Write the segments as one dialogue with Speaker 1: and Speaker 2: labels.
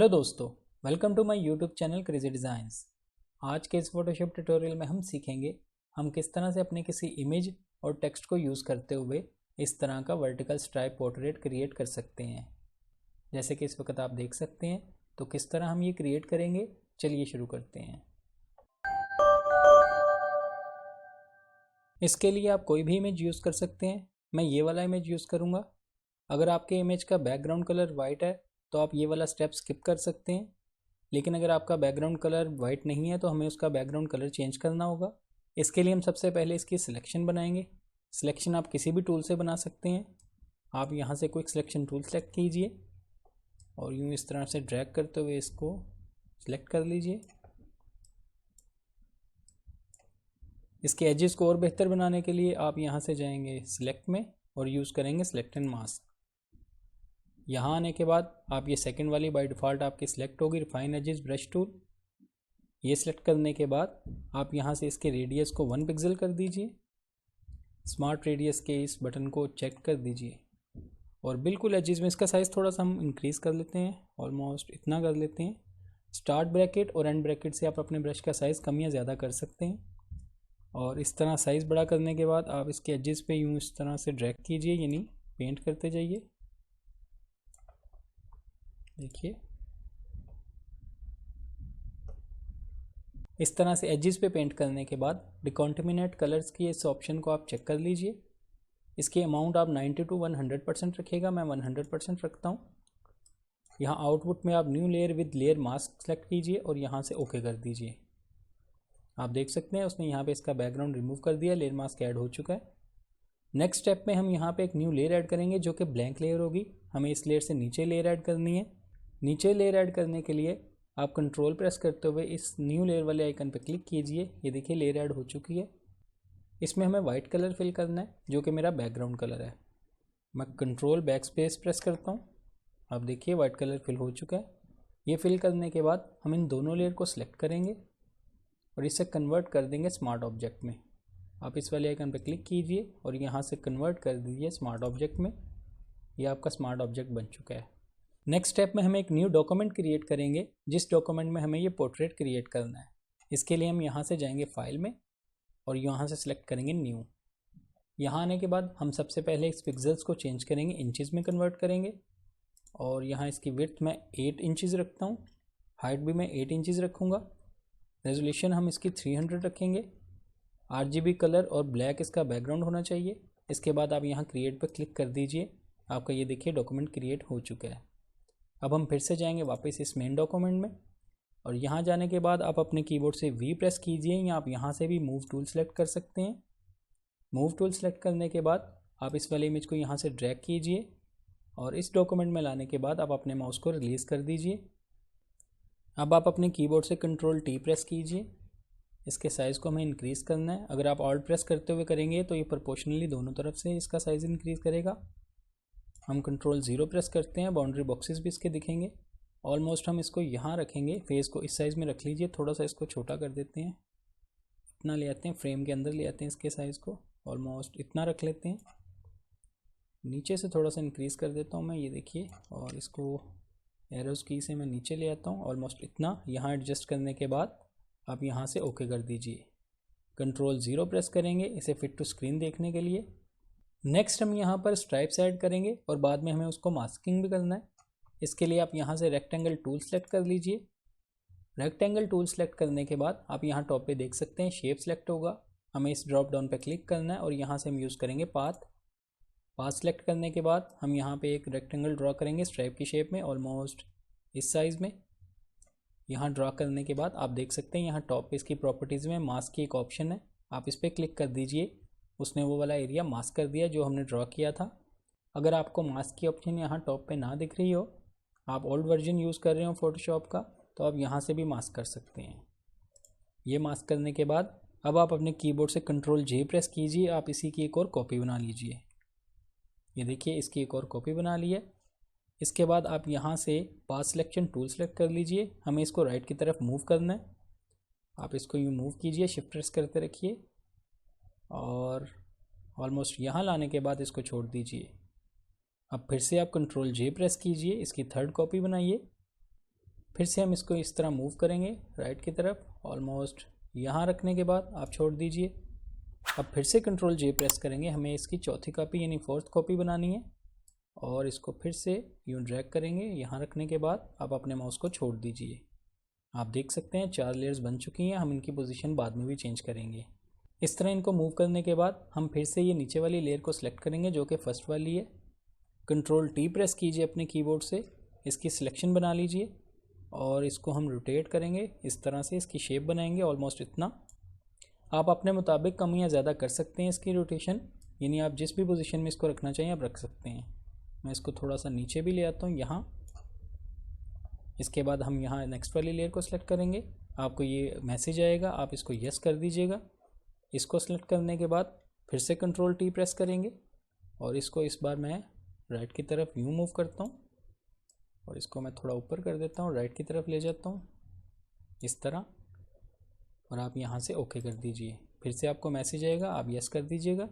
Speaker 1: Hello दोस्तों, welcome to my YouTube channel crazy designs. आज के इस फोटोशॉप ट्यूटोरियल में हम सीखेंगे हम किस तरह से अपने किसी इमेज और टेक्स्ट को यूज़ करते हुए इस तरह का वर्टिकल स्ट्राइप पोर्ट्रेट क्रिएट कर सकते हैं। जैसे कि इस वक्त आप देख सकते हैं, तो किस तरह हम ये क्रिएट करेंगे, चलिए शुरू करते हैं। इसके लिए आप कोई भी इमेज यूज़ कर सकते हैं। मैं ये वाला इमेज यूज़ करूँगा। अगर आपके इमेज का बैकग्राउंड कलर वाइट है तो आप ये वाला स्टेप स्किप कर सकते हैं, लेकिन अगर आपका बैकग्राउंड कलर वाइट नहीं है तो हमें उसका बैकग्राउंड कलर चेंज करना होगा। इसके लिए हम सबसे पहले इसकी सिलेक्शन बनाएंगे। सिलेक्शन आप किसी भी टूल से बना सकते हैं। आप यहाँ से क्विक सिलेक्शन टूल सेलेक्ट कीजिए और यूँ इस तरह से ड्रैग करते हुए इसको सिलेक्ट कर लीजिए। इसके एजेस को और बेहतर बनाने के लिए आप यहाँ से जाएंगे सिलेक्ट में और यूज़ करेंगे सिलेक्ट एंड मास्क। यहाँ आने के बाद आप ये सेकंड वाली बाय डिफ़ॉल्ट आपकी सिलेक्ट होगी, रिफाइन एजेस ब्रश टूल। ये सिलेक्ट करने के बाद आप यहाँ से इसके रेडियस को 1 पिक्सल कर दीजिए। स्मार्ट रेडियस के इस बटन को चेक कर दीजिए और बिल्कुल एजेस में इसका साइज़ थोड़ा सा हम इंक्रीज़ कर लेते हैं, ऑलमोस्ट इतना कर लेते हैं। स्टार्ट ब्रैकेट और एंड ब्रैकेट से आप अपने ब्रश का साइज़ कम या ज़्यादा कर सकते हैं। और इस तरह साइज़ बड़ा करने के बाद आप इसके एजेस पे यूँ इस तरह से ड्रैग कीजिए, यानी पेंट करते जाइए। देखिए इस तरह से एजेस पे पेंट करने के बाद डिकॉन्टिमिनेट कलर्स की इस ऑप्शन को आप चेक कर लीजिए। इसकी अमाउंट आप 90 to 100% रखिएगा। मैं 100% रखता हूँ। यहाँ आउटपुट में आप new layer with layer mask select कीजिए और यहाँ से ओके कर दीजिए। आप देख सकते हैं उसने यहाँ पे इसका बैकग्राउंड रिमूव कर दिया, लेयर मास्क ऐड हो चुका है। नेक्स्ट स्टेप में हम यहाँ पे एक न्यू लेयर ऐड करेंगे जो कि ब्लैंक लेयर होगी। हमें इस लेयर से नीचे लेयर ऐड करनी है। नीचे लेयर ऐड करने के लिए आप कंट्रोल प्रेस करते हुए इस न्यू लेयर वाले आइकन पर क्लिक कीजिए। ये देखिए लेयर ऐड हो चुकी है। इसमें हमें वाइट कलर फिल करना है जो कि मेरा बैकग्राउंड कलर है। मैं कंट्रोल बैक स्पेस प्रेस करता हूँ। अब देखिए वाइट कलर फिल हो चुका है। ये फिल करने के बाद हम इन दोनों लेयर को सिलेक्ट करेंगे और इसे कन्वर्ट कर देंगे स्मार्ट ऑब्जेक्ट में। आप इस वाले आइकन पर क्लिक कीजिए और यहाँ से कन्वर्ट कर दीजिए स्मार्ट ऑब्जेक्ट में। ये आपका स्मार्ट ऑब्जेक्ट बन चुका है। नेक्स्ट स्टेप में हम एक न्यू डॉक्यूमेंट क्रिएट करेंगे, जिस डॉक्यूमेंट में हमें ये पोर्ट्रेट क्रिएट करना है। इसके लिए हम यहाँ से जाएंगे फाइल में और यहाँ से सिलेक्ट करेंगे न्यू। यहाँ आने के बाद हम सबसे पहले इस पिक्सल्स को चेंज करेंगे, इंचेस में कन्वर्ट करेंगे। और यहाँ इसकी विड्थ मैं 8 इंचज़ रखता हूँ, हाइट भी मैं 8 इंचज़ रखूँगा। रेजोल्यूशन हम इसकी 300 रखेंगे। RGB कलर और ब्लैक इसका बैकग्राउंड होना चाहिए। इसके बाद आप यहाँ क्रिएट पर क्लिक कर दीजिए। आपका ये देखिए डॉक्यूमेंट क्रिएट हो चुका है। अब हम फिर से जाएंगे वापस इस मेन डॉक्यूमेंट में और यहाँ जाने के बाद आप अपने कीबोर्ड से V प्रेस कीजिए या आप यहाँ से भी मूव टूल सेलेक्ट कर सकते हैं। मूव टूल सेलेक्ट करने के बाद आप इस वाले इमेज को यहाँ से ड्रैग कीजिए और इस डॉक्यूमेंट में लाने के बाद आप अपने माउस को रिलीज़ कर दीजिए। अब आप अपने कीबोर्ड से Ctrl+T प्रेस कीजिए। इसके साइज़ को हमें इंक्रीज़ करना है। अगर आप ऑल्ट प्रेस करते हुए करेंगे तो ये प्रोपोर्शनली दोनों तरफ से इसका साइज़ इंक्रीज़ करेगा। हम Ctrl+0 प्रेस करते हैं, बाउंड्री बॉक्सेस भी इसके दिखेंगे। ऑलमोस्ट हम इसको यहाँ रखेंगे। फेस को इस साइज़ में रख लीजिए, थोड़ा सा इसको छोटा कर देते हैं, इतना ले आते हैं, फ्रेम के अंदर ले आते हैं इसके साइज़ को, ऑलमोस्ट इतना रख लेते हैं। नीचे से थोड़ा सा इंक्रीज़ कर देता हूँ मैं, ये देखिए, और इसको एरोज़ की से मैं नीचे ले आता हूँ, ऑलमोस्ट इतना। यहाँ एडजस्ट करने के बाद आप यहाँ से ओके कर दीजिए। Ctrl+0 प्रेस करेंगे इसे फिट टू स्क्रीन देखने के लिए। नेक्स्ट हम यहाँ पर स्ट्राइप्स ऐड करेंगे और बाद में हमें उसको मास्किंग भी करना है। इसके लिए आप यहाँ से रेक्टेंगल टूल सेलेक्ट कर लीजिए। रेक्टेंगल टूल सेलेक्ट करने के बाद आप यहाँ टॉप पे देख सकते हैं शेप सेलेक्ट होगा। हमें इस ड्रॉप डाउन पे क्लिक करना है और यहाँ से हम यूज़ करेंगे पाथ। पाथ सेलेक्ट करने के बाद हम यहाँ पे एक रेक्टेंगल ड्रॉ करेंगे स्ट्राइप की शेप में, ऑलमोस्ट इस साइज़ में। यहाँ ड्रॉ करने के बाद आप देख सकते हैं यहाँ टॉप पे इसकी प्रॉपर्टीज़ में मास्क की एक ऑप्शन है, आप इस पर क्लिक कर दीजिए। उसने वो वाला एरिया मास्क कर दिया जो हमने ड्रॉ किया था। अगर आपको मास्क की ऑप्शन यहाँ टॉप पे ना दिख रही हो, आप ओल्ड वर्जन यूज़ कर रहे हो फोटोशॉप का, तो आप यहाँ से भी मास्क कर सकते हैं। ये मास्क करने के बाद अब आप अपने कीबोर्ड से Ctrl+J प्रेस कीजिए। आप इसी की एक और कॉपी बना लीजिए। ये देखिए इसकी एक और कॉपी बना ली है। इसके बाद आप यहाँ से पाथ सिलेक्शन टूल सेलेक्ट कर लीजिए। हमें इसको राइट की तरफ मूव करना है। आप इसको यूँ मूव कीजिए, शिफ्ट प्रेस करते रखिए और ऑलमोस्ट यहाँ लाने के बाद इसको छोड़ दीजिए। अब फिर से आप Ctrl+J प्रेस कीजिए, इसकी थर्ड कॉपी बनाइए। फिर से हम इसको इस तरह मूव करेंगे राइट की तरफ, ऑलमोस्ट यहाँ रखने के बाद आप छोड़ दीजिए। अब फिर से कंट्रोल जे प्रेस करेंगे, हमें इसकी चौथी कॉपी यानी फोर्थ कॉपी बनानी है, और इसको फिर से यूँ ड्रैग करेंगे। यहाँ रखने के बाद आप अपने माउस को छोड़ दीजिए। आप देख सकते हैं 4 लेयर्स बन चुकी हैं, हम इनकी पोजीशन बाद में भी चेंज करेंगे। इस तरह इनको मूव करने के बाद हम फिर से ये नीचे वाली लेयर को सिलेक्ट करेंगे जो कि फर्स्ट वाली है। कंट्रोल टी प्रेस कीजिए अपने कीबोर्ड से, इसकी सिलेक्शन बना लीजिए और इसको हम रोटेट करेंगे इस तरह से, इसकी शेप बनाएंगे ऑलमोस्ट इतना। आप अपने मुताबिक कम या ज़्यादा कर सकते हैं इसकी रोटेशन, यानी आप जिस भी पोजीशन में इसको रखना चाहिए आप रख सकते हैं। मैं इसको थोड़ा सा नीचे भी ले आता हूँ यहाँ। इसके बाद हम यहाँ नेक्स्ट वाली लेयर को सिलेक्ट करेंगे। आपको ये मैसेज आएगा, आप इसको यस कर दीजिएगा। इसको सिलेक्ट करने के बाद फिर से कंट्रोल टी प्रेस करेंगे और इसको इस बार मैं राइट की तरफ यूँ मूव करता हूँ और इसको मैं थोड़ा ऊपर कर देता हूँ, राइट की तरफ ले जाता हूँ इस तरह, और आप यहाँ से ओके कर दीजिए। फिर से आपको मैसेज आएगा, आप यस कर दीजिएगा।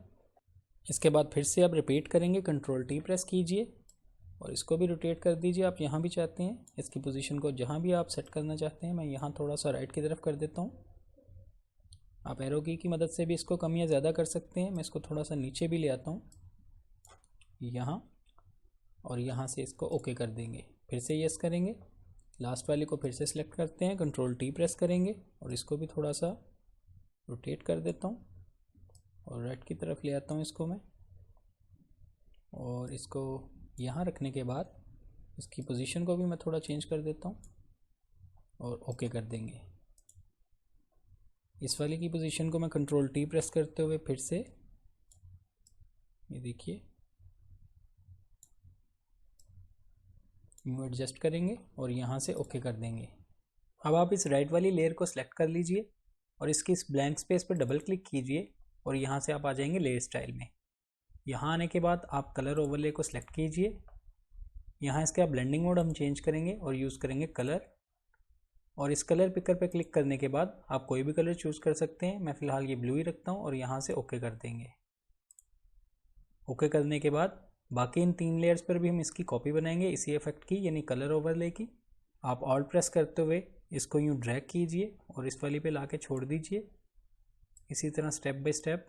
Speaker 1: इसके बाद फिर से आप रिपीट करेंगे, कंट्रोल टी प्रेस कीजिए और इसको भी रोटेट कर दीजिए। आप यहाँ भी चाहते हैं इसकी पोजीशन को जहाँ भी आप सेट करना चाहते हैं, मैं यहाँ थोड़ा सा राइट की तरफ कर देता हूँ। आप एरो की मदद से भी इसको कम या ज़्यादा कर सकते हैं। मैं इसको थोड़ा सा नीचे भी ले आता हूँ यहाँ, और यहाँ से इसको ओके कर देंगे। फिर से यस करेंगे। लास्ट वाले को फिर से सिलेक्ट करते हैं, कंट्रोल टी प्रेस करेंगे और इसको भी थोड़ा सा रोटेट कर देता हूँ और राइट की तरफ ले आता हूँ इसको मैं, और इसको यहाँ रखने के बाद इसकी पोजीशन को भी मैं थोड़ा चेंज कर देता हूँ और ओके कर देंगे। इस वाले की पोजीशन को मैं कंट्रोल टी प्रेस करते हुए फिर से ये देखिए यूँ एडजस्ट करेंगे और यहाँ से ओके कर देंगे। अब आप इस राइट वाली लेयर को सिलेक्ट कर लीजिए और इसकी इस ब्लैंक स्पेस पर डबल क्लिक कीजिए और यहाँ से आप आ जाएंगे लेयर स्टाइल में। यहाँ आने के बाद आप कलर ओवरले को सिलेक्ट कीजिए। यहाँ इसका ब्लेंडिंग मोड हम चेंज करेंगे और यूज़ करेंगे कलर, और इस कलर पिकर पे क्लिक करने के बाद आप कोई भी कलर चूज़ कर सकते हैं। मैं फ़िलहाल ये ब्लू ही रखता हूँ और यहाँ से ओके कर देंगे। ओके करने के बाद बाकी इन 3 लेयर्स पर भी हम इसकी कॉपी बनाएंगे इसी इफेक्ट की, यानी कलर ओवरले की। आप ऑल्ट प्रेस करते हुए इसको यूँ ड्रैग कीजिए और इस वाली पे लाके छोड़ दीजिए। इसी तरह स्टेप बाय स्टेप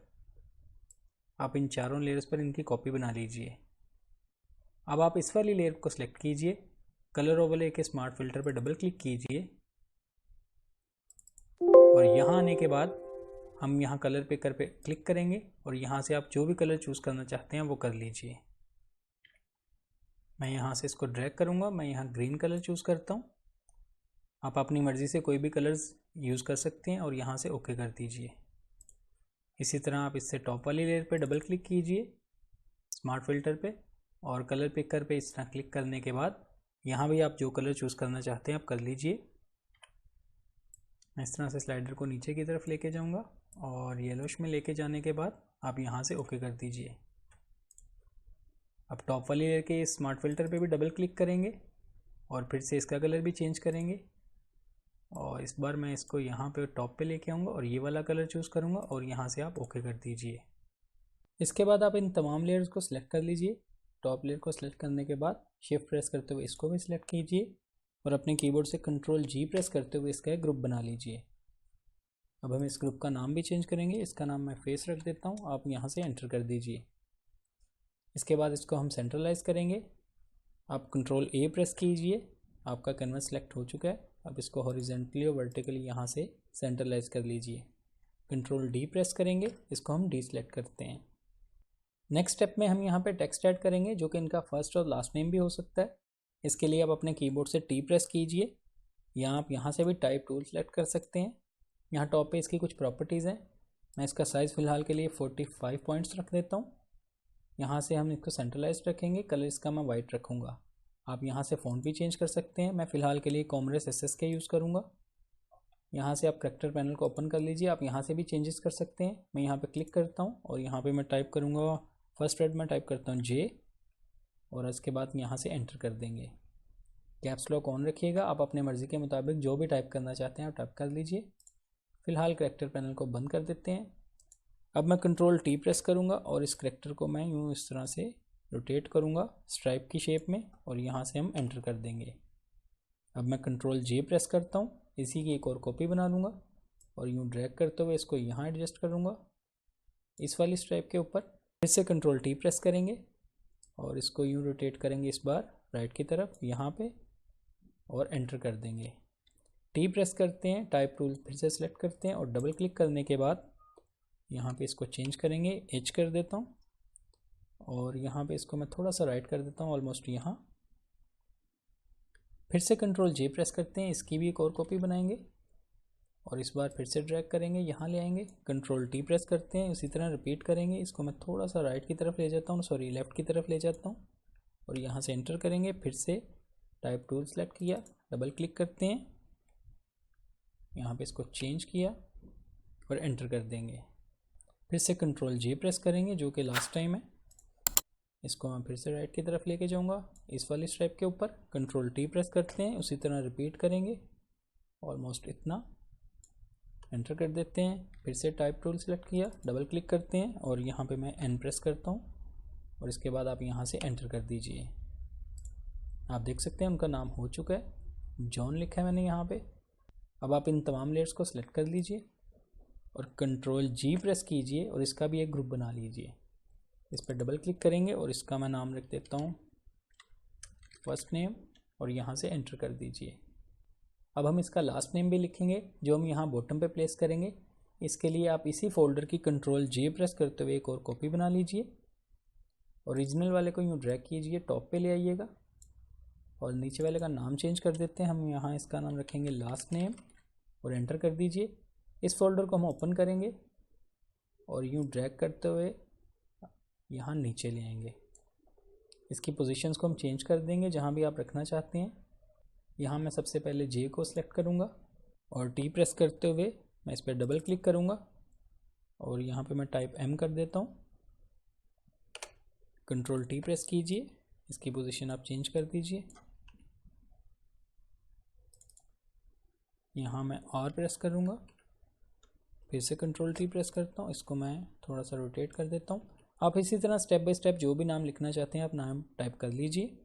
Speaker 1: आप इन चारों लेयर्स पर इनकी कॉपी बना लीजिए। अब आप इस वाली लेयर को सिलेक्ट कीजिए, कलर ओवरले के स्मार्ट फिल्टर पर डबल क्लिक कीजिए और यहाँ आने के बाद हम यहाँ कलर पिकर पे क्लिक करेंगे और यहाँ से आप जो भी कलर चूज़ करना चाहते हैं वो कर लीजिए। मैं यहाँ से इसको ड्रैग करूँगा, मैं यहाँ ग्रीन कलर चूज़ करता हूँ। आप अपनी मर्ज़ी से कोई भी कलर्स यूज़ कर सकते हैं और यहाँ से ओके कर दीजिए। इसी तरह आप इससे टॉप वाली लेयर पे डबल क्लिक कीजिए स्मार्ट फिल्टर पे, और कलर पिकर पे इस तरह क्लिक करने के बाद यहाँ भी आप जो कलर चूज़ करना चाहते हैं आप कर लीजिए। मैं इस तरह से स्लाइडर को नीचे की तरफ लेके जाऊँगा और येलोश में लेके जाने के बाद आप यहाँ से ओके कर दीजिए। अब टॉप वाली लेयर के स्मार्ट फिल्टर पे भी डबल क्लिक करेंगे और फिर से इसका कलर भी चेंज करेंगे, और इस बार मैं इसको यहाँ पे टॉप पे लेके आऊँगा और ये वाला कलर चूज़ करूँगा और यहाँ से आप ओके कर दीजिए। इसके बाद आप इन तमाम लेयर्स को सिलेक्ट कर लीजिए। टॉप लेयर को सिलेक्ट करने के बाद शिफ्ट प्रेस करते हुए इसको भी सिलेक्ट कीजिए और अपने कीबोर्ड से कंट्रोल जी प्रेस करते हुए इसका एक ग्रुप बना लीजिए। अब हम इस ग्रुप का नाम भी चेंज करेंगे, इसका नाम मैं फेस रख देता हूँ, आप यहाँ से एंटर कर दीजिए। इसके बाद इसको हम सेंट्रलाइज करेंगे। आप कंट्रोल ए प्रेस कीजिए, आपका कैनवस सेलेक्ट हो चुका है। अब इसको हॉरिजेंटली और वर्टिकली यहाँ से सेंट्रलाइज कर लीजिए। कंट्रोल डी प्रेस करेंगे, इसको हम डी सेलेक्ट करते हैं। नेक्स्ट स्टेप में हम यहाँ पे टेक्स्ट ऐड करेंगे जो कि इनका फर्स्ट और लास्ट नेम भी हो सकता है। इसके लिए आप अपने कीबोर्ड से टी प्रेस कीजिए, या आप यहाँ से भी टाइप टूल सेलेक्ट कर सकते हैं। यहाँ टॉप पे इसकी कुछ प्रॉपर्टीज़ हैं। मैं इसका साइज़ फ़िलहाल के लिए 45 पॉइंट्स रख देता हूँ। यहाँ से हम इसको सेंट्रलाइज रखेंगे, कलर इसका मैं वाइट रखूँगा। आप यहाँ से फ़ॉन्ट भी चेंज कर सकते हैं। मैं फ़िलहाल के लिए कॉमरेस SSK यूज़ करूँगा। यहाँ से आप करैक्टर पैनल को ओपन कर लीजिए, आप यहाँ से भी चेंजेस कर सकते हैं। मैं यहाँ पे क्लिक करता हूँ और यहाँ पे मैं टाइप करूँगा, फर्स्ट वर्ड में टाइप करता हूँ J, और इसके बाद यहाँ से एंटर कर देंगे। कैप्स लॉक ऑन रखिएगा, आप अपने मर्ज़ी के मुताबिक जो भी टाइप करना चाहते हैं आप टाइप कर लीजिए। फ़िलहाल करैक्टर पैनल को बंद कर देते हैं। अब मैं कंट्रोल टी प्रेस करूँगा और इस करैक्टर को मैं यूँ इस तरह से रोटेट करूँगा स्ट्राइप की शेप में, और यहाँ से हम एंटर कर देंगे। अब मैं कंट्रोल जे प्रेस करता हूँ, इसी की एक और कॉपी बना लूँगा और यूँ ड्रैग करते हुए इसको यहाँ एडजस्ट करूँगा इस वाली स्ट्राइप के ऊपर। फिर से कंट्रोल टी प्रेस करेंगे और इसको यूँ रोटेट करेंगे इस बार राइट की तरफ यहाँ पे और एंटर कर देंगे। टी प्रेस करते हैं, टाइप टूल फिर से सिलेक्ट करते हैं और डबल क्लिक करने के बाद यहाँ पे इसको चेंज करेंगे, एच कर देता हूँ और यहाँ पे इसको मैं थोड़ा सा राइट कर देता हूँ ऑलमोस्ट यहाँ। फिर से कंट्रोल जे प्रेस करते हैं, इसकी भी एक और कॉपी बनाएंगे और इस बार फिर से ड्रैग करेंगे, यहाँ ले आएंगे, कंट्रोल टी प्रेस करते हैं, उसी तरह रिपीट करेंगे। इसको मैं थोड़ा सा राइट की तरफ ले जाता हूँ, सॉरी लेफ़्ट की तरफ ले जाता हूँ और यहाँ से एंटर करेंगे। फिर से टाइप टूल सेलेक्ट किया, डबल क्लिक करते हैं, यहाँ पे इसको चेंज किया और एंटर कर देंगे। फिर से कंट्रोल जे प्रेस करेंगे जो कि लास्ट टाइम है, इसको मैं फिर से राइट की तरफ लेके जाऊँगा इस वाली स्ट्राइप के ऊपर। कंट्रोल टी प्रेस करते हैं, उसी तरह रिपीट करेंगे ऑलमोस्ट इतना, एंटर कर देते हैं। फिर से टाइप टूल सेलेक्ट किया, डबल क्लिक करते हैं और यहाँ पे मैं एन प्रेस करता हूँ और इसके बाद आप यहाँ से एंटर कर दीजिए। आप देख सकते हैं उनका नाम हो चुका है, जॉन लिखा है मैंने यहाँ पे। अब आप इन तमाम लेयर्स को सिलेक्ट कर लीजिए और कंट्रोल जी प्रेस कीजिए और इसका भी एक ग्रुप बना लीजिए। इस पर डबल क्लिक करेंगे और इसका मैं नाम रख देता हूँ फर्स्ट नेम और यहाँ से एंटर कर दीजिए। अब हम इसका लास्ट नेम भी लिखेंगे जो हम यहाँ बॉटम पे प्लेस करेंगे। इसके लिए आप इसी फोल्डर की कंट्रोल जे प्रेस करते हुए एक और कॉपी बना लीजिए, ओरिजिनल वाले को यूँ ड्रैग कीजिए, टॉप पे ले आइएगा और नीचे वाले का नाम चेंज कर देते हैं। हम यहाँ इसका नाम रखेंगे लास्ट नेम और एंटर कर दीजिए। इस फोल्डर को हम ओपन करेंगे और यूँ ड्रैग करते हुए यहाँ नीचे ले आएंगे। इसकी पोजीशंस को हम चेंज कर देंगे जहाँ भी आप रखना चाहते हैं। यहाँ मैं सबसे पहले जे को सिलेक्ट करूँगा और टी प्रेस करते हुए मैं इस पर डबल क्लिक करूँगा और यहाँ पे मैं टाइप एम कर देता हूँ। कंट्रोल टी प्रेस कीजिए, इसकी पोजीशन आप चेंज कर दीजिए। यहाँ मैं आर प्रेस करूँगा, फिर से कंट्रोल टी प्रेस करता हूँ, इसको मैं थोड़ा सा रोटेट कर देता हूँ। आप इसी तरह स्टेप बाय स्टेप जो भी नाम लिखना चाहते हैं आप नाम टाइप कर लीजिए।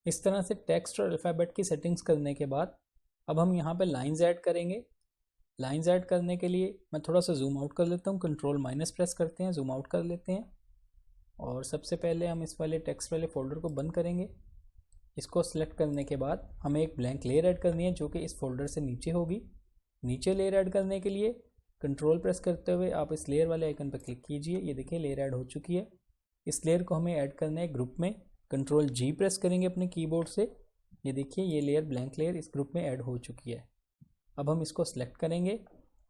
Speaker 1: इस तरह से टेक्स्ट और अल्फ़ाबेट की सेटिंग्स करने के बाद अब हम यहाँ पे लाइंस ऐड करेंगे। लाइंस ऐड करने के लिए मैं थोड़ा सा जूम आउट कर लेता हूँ, कंट्रोल माइनस प्रेस करते हैं, जूम आउट कर लेते हैं और सबसे पहले हम इस वाले टेक्स्ट वाले फोल्डर को बंद करेंगे। इसको सिलेक्ट करने के बाद हमें एक ब्लैंक लेयर ऐड करनी है जो कि इस फोल्डर से नीचे होगी। नीचे लेयर ऐड करने के लिए कंट्रोल प्रेस करते हुए आप इस लेयर वाले आइकन पर क्लिक कीजिए। ये देखिए लेयर ऐड हो चुकी है। इस लेयर को हमें ऐड करना है ग्रुप में। कंट्रोल जी प्रेस करेंगे अपने कीबोर्ड से, ये देखिए ये लेयर ब्लैंक लेयर इस ग्रुप में ऐड हो चुकी है। अब हम इसको सिलेक्ट करेंगे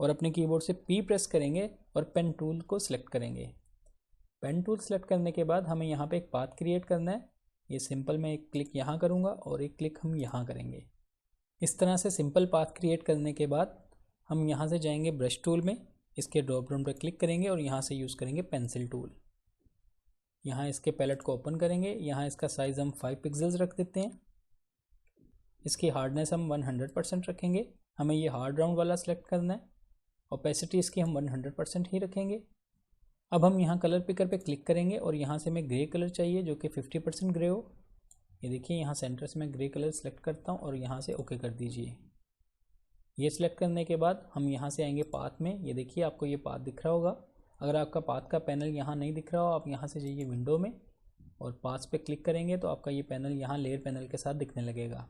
Speaker 1: और अपने कीबोर्ड से पी प्रेस करेंगे और पेन टूल को सिलेक्ट करेंगे। पेन टूल सेलेक्ट करने के बाद हमें यहाँ पे एक पाथ क्रिएट करना है। ये सिंपल मैं एक क्लिक यहाँ करूँगा और एक क्लिक हम यहाँ करेंगे। इस तरह से सिंपल पाथ क्रिएट करने के बाद हम यहाँ से जाएंगे ब्रश टूल में, इसके ड्रॉप डाउन पर क्लिक करेंगे और यहाँ से यूज़ करेंगे पेंसिल टूल। यहाँ इसके पैलेट को ओपन करेंगे, यहाँ इसका साइज़ हम 5 पिक्सल्स रख देते हैं। इसकी हार्डनेस हम 100% रखेंगे। हमें ये हार्ड राउंड वाला सेलेक्ट करना है। ओपेसिटी इसकी हम 100% ही रखेंगे। अब हम यहाँ कलर पिकर पे क्लिक करेंगे और यहाँ से हमें ग्रे कलर चाहिए जो कि 50% ग्रे हो। ये देखिए यहाँ सेंटर से मैं ग्रे कलर सेलेक्ट करता हूँ और यहाँ से ओके कर दीजिए। ये सिलेक्ट करने के बाद हम यहाँ से आएंगे पाथ में। ये देखिए आपको ये पाथ दिख रहा होगा। अगर आपका पाथ का पैनल यहाँ नहीं दिख रहा हो आप यहाँ से जाइए विंडो में और पाथ पे क्लिक करेंगे तो आपका ये पैनल यहाँ लेयर पैनल के साथ दिखने लगेगा।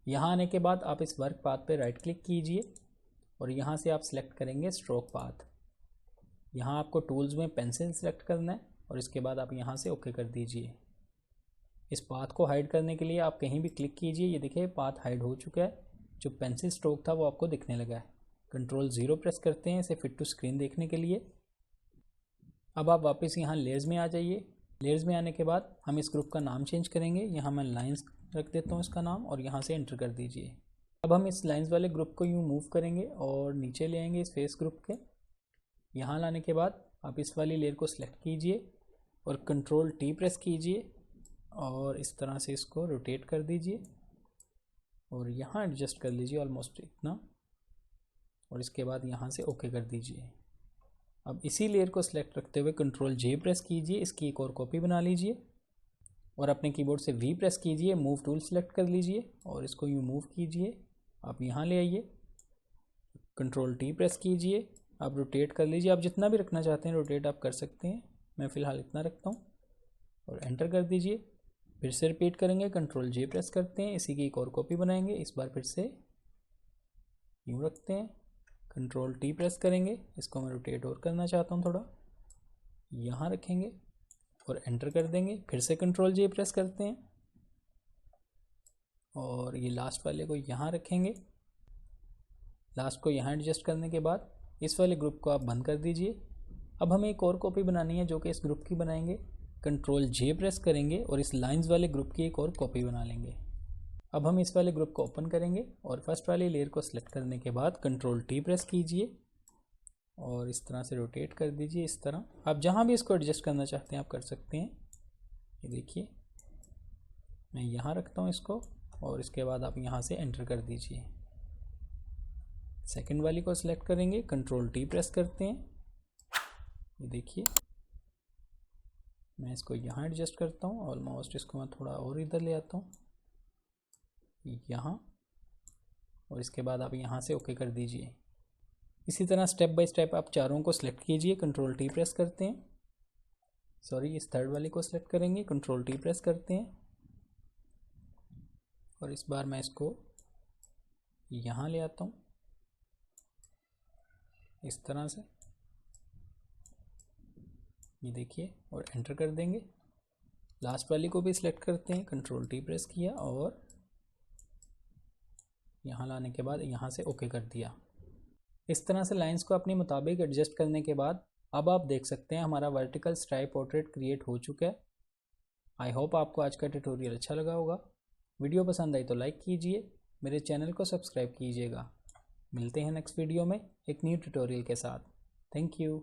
Speaker 1: यहाँ आने के बाद आप इस वर्क पाथ पे राइट क्लिक कीजिए और यहाँ से आप सिलेक्ट करेंगे स्ट्रोक पाथ। यहाँ आपको टूल्स में पेंसिल सेलेक्ट करना है और इसके बाद आप यहाँ से ओके कर दीजिए। इस पाथ को हाइड करने के लिए आप कहीं भी क्लिक कीजिए। ये देखिए पाथ हाइड हो चुका है, जो पेंसिल स्ट्रोक था वो आपको दिखने लगा है। कंट्रोल 0 प्रेस करते हैं इसे फिट टू स्क्रीन देखने के लिए। अब आप वापस यहाँ लेयर्स में आ जाइए। लेयर्स में आने के बाद हम इस ग्रुप का नाम चेंज करेंगे। यहाँ मैं लाइंस रख देता हूँ इसका नाम और यहाँ से एंटर कर दीजिए। अब हम इस लाइंस वाले ग्रुप को यूँ मूव करेंगे और नीचे ले आएंगे इस फेस ग्रुप के। यहाँ लाने के बाद आप इस वाली लेयर को सिलेक्ट कीजिए और कंट्रोल टी प्रेस कीजिए और इस तरह से इसको रोटेट कर दीजिए और यहाँ एडजस्ट कर लीजिए ऑलमोस्ट इतना और इसके बाद यहाँ से ओके कर दीजिए। अब इसी लेयर को सिलेक्ट रखते हुए कंट्रोल जे प्रेस कीजिए, इसकी एक और कॉपी बना लीजिए और अपने कीबोर्ड से वी प्रेस कीजिए, मूव टूल सेलेक्ट कर लीजिए और इसको यूँ मूव कीजिए, आप यहाँ ले आइए, कंट्रोल टी प्रेस कीजिए, आप रोटेट कर लीजिए, आप जितना भी रखना चाहते हैं रोटेट आप कर सकते हैं, मैं फ़िलहाल इतना रखता हूँ और एंटर कर दीजिए। फिर से रिपीट करेंगे, कंट्रोल जे प्रेस करते हैं, इसी की एक और कॉपी बनाएंगे, इस बार फिर से यूँ रखते हैं, कंट्रोल टी प्रेस करेंगे, इसको मैं रोटेट और करना चाहता हूँ थोड़ा, यहाँ रखेंगे और एंटर कर देंगे। फिर से कंट्रोल जे प्रेस करते हैं और ये लास्ट वाले को यहाँ रखेंगे। लास्ट को यहाँ एडजस्ट करने के बाद इस वाले ग्रुप को आप बंद कर दीजिए। अब हमें एक और कॉपी बनानी है जो कि इस ग्रुप की बनाएंगे, कंट्रोल जे प्रेस करेंगे और इस लाइंस वाले ग्रुप की एक और कॉपी बना लेंगे। अब हम इस वाले ग्रुप को ओपन करेंगे और फर्स्ट वाली लेयर को सिलेक्ट करने के बाद कंट्रोल टी प्रेस कीजिए और इस तरह से रोटेट कर दीजिए। इस तरह आप जहाँ भी इसको एडजस्ट करना चाहते हैं आप कर सकते हैं। ये देखिए मैं यहाँ रखता हूँ इसको और इसके बाद आप यहाँ से एंटर कर दीजिए। सेकंड वाली को सिलेक्ट करेंगे, कंट्रोल टी प्रेस करते हैं, ये देखिए मैं इसको यहाँ एडजस्ट करता हूँ, ऑलमोस्ट इसको मैं थोड़ा और इधर ले आता हूँ यहाँ, और इसके बाद आप यहाँ से ओके कर दीजिए। इसी तरह स्टेप बाय स्टेप आप चारों को सिलेक्ट कीजिए, कंट्रोल टी प्रेस करते हैं, सॉरी इस थर्ड वाले को सिलेक्ट करेंगे, कंट्रोल टी प्रेस करते हैं और इस बार मैं इसको यहाँ ले आता हूँ इस तरह से, ये देखिए, और एंटर कर देंगे। लास्ट वाली को भी सिलेक्ट करते हैं, कंट्रोल टी प्रेस किया और यहाँ लाने के बाद यहाँ से ओके कर दिया। इस तरह से लाइंस को अपने मुताबिक एडजस्ट करने के बाद अब आप देख सकते हैं हमारा वर्टिकल स्ट्राइप पोर्ट्रेट क्रिएट हो चुका है। आई होप आपको आज का ट्यूटोरियल अच्छा लगा होगा। वीडियो पसंद आई तो लाइक कीजिए, मेरे चैनल को सब्सक्राइब कीजिएगा। मिलते हैं नेक्स्ट वीडियो में एक न्यू ट्यूटोरियल के साथ। Thank you.